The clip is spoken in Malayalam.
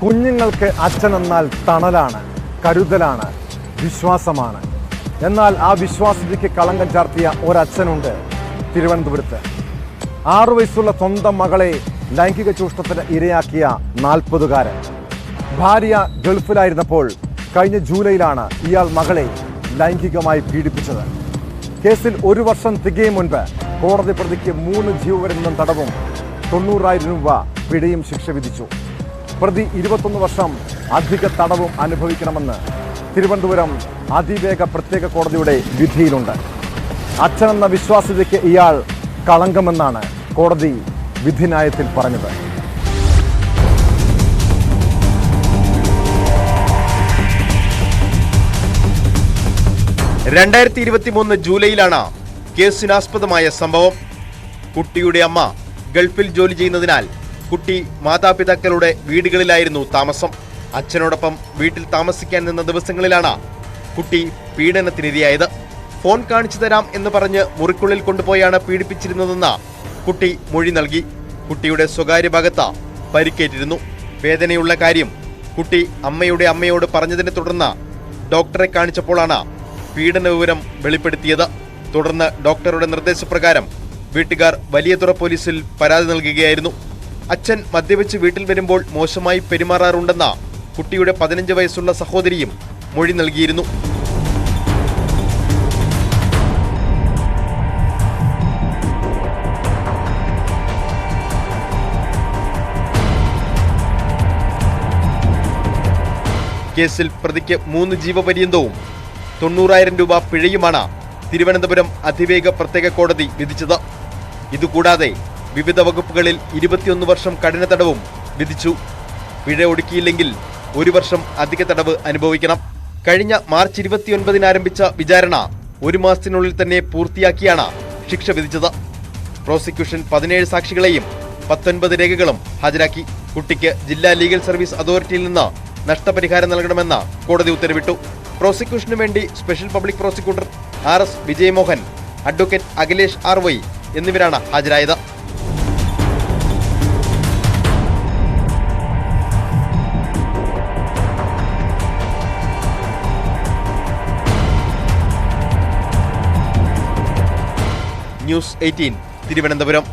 കുഞ്ഞുങ്ങൾക്ക് അച്ഛനെന്നാൽ തണലാണ്, കരുതലാണ്, വിശ്വാസമാണ്. എന്നാൽ ആ വിശ്വാസതയ്ക്ക് കളങ്കം ചാർത്തിയ ഒരച്ഛനുണ്ട് തിരുവനന്തപുരത്ത്. 6 വയസ്സുള്ള സ്വന്തം മകളെ ലൈംഗിക ചൂഷണത്തിന് ഇരയാക്കിയ 40-കാരൻ. ഭാര്യ ഗൾഫിലായിരുന്നപ്പോൾ കഴിഞ്ഞ ജൂലൈയിലാണ് ഇയാൾ മകളെ ലൈംഗികമായി പീഡിപ്പിച്ചത്. കേസിൽ 1 വർഷം തികയും മുൻപ് കോടതി പ്രതിക്ക് 3 ജീവപര്യന്തം തടവും 90,000 രൂപ പിഴയും ശിക്ഷ വിധിച്ചു. പ്രതി 21 വർഷം അധിക തടവും അനുഭവിക്കണമെന്ന് തിരുവനന്തപുരം അതിവേഗ പ്രത്യേക കോടതിയുടെ വിധിയിലുണ്ട്. അച്ഛനെന്ന വിശ്വാസ്യതയ്ക്ക് ഇയാൾ കളങ്കമെന്നാണ് കോടതി വിധിന്യായത്തിൽ പറഞ്ഞത്. ജൂലൈയിലാണ് കേസിനാസ്പദമായ സംഭവം. കുട്ടിയുടെ അമ്മ ഗൾഫിൽ ജോലി ചെയ്യുന്നതിനാൽ കുട്ടി മാതാപിതാക്കളുടെ വീടുകളിലായിരുന്നു താമസം. അച്ഛനോടൊപ്പം വീട്ടിൽ താമസിക്കാൻ നിന്ന ദിവസങ്ങളിലാണ് കുട്ടി പീഡനത്തിനിരയായത്. ഫോൺ കാണിച്ചു തരാം എന്ന് പറഞ്ഞ് മുറിക്കുള്ളിൽ കൊണ്ടുപോയാണ് പീഡിപ്പിച്ചിരുന്നതെന്ന് കുട്ടി മൊഴി നൽകി. കുട്ടിയുടെ സ്വകാര്യ ഭാഗത്ത് പരിക്കേറ്റിരുന്നു. വേദനയുള്ള കാര്യം കുട്ടി അമ്മയോട് പറഞ്ഞതിനെ തുടർന്ന് ഡോക്ടറെ കാണിച്ചപ്പോഴാണ് പീഡന വിവരം വെളിപ്പെടുത്തിയത്. തുടർന്ന് ഡോക്ടറുടെ നിർദ്ദേശപ്രകാരം വീട്ടുകാർ വലിയതുറ പോലീസിൽ പരാതി നൽകുകയായിരുന്നു. അച്ഛൻ മദ്യപിച്ച് വീട്ടിൽ വരുമ്പോൾ മോശമായി പെരുമാറാറുണ്ടെന്ന കുട്ടിയുടെ 15 വയസ്സുള്ള സഹോദരിയും മൊഴി നൽകിയിരുന്നു. കേസിൽ പ്രതിക്ക് 3 ജീവപര്യന്തവും 90,000 രൂപ പിഴയുമാണ് തിരുവനന്തപുരം അതിവേഗ പ്രത്യേക കോടതി വിധിച്ചത്. ഇതുകൂടാതെ വിവിധ വകുപ്പുകളിൽ 21 വർഷം കഠിന തടവും വിധിച്ചു. പിഴ ഒടുക്കിയില്ലെങ്കിൽ 1 വർഷം അധിക തടവ് അനുഭവിക്കണം. കഴിഞ്ഞ മാർച്ച് 29 ആരംഭിച്ച വിചാരണ 1 മാസത്തിനുള്ളിൽ തന്നെ പൂർത്തിയാക്കിയാണ് ശിക്ഷ വിധിച്ചത്. പ്രോസിക്യൂഷൻ 17 സാക്ഷികളെയും 19 രേഖകളും ഹാജരാക്കി. കുട്ടിക്ക് ജില്ലാ ലീഗൽ സർവീസ് അതോറിറ്റിയിൽ നിന്ന് നഷ്ടപരിഹാരം നൽകണമെന്ന് കോടതി ഉത്തരവിട്ടു. പ്രോസിക്യൂഷനു വേണ്ടി special public prosecutor RS Vijayamohan, advocate Akhilesh RY എന്നിവരാണ് ഹാജരായത്. ന്യൂസ് 18 തിരുവനന്തപുരം.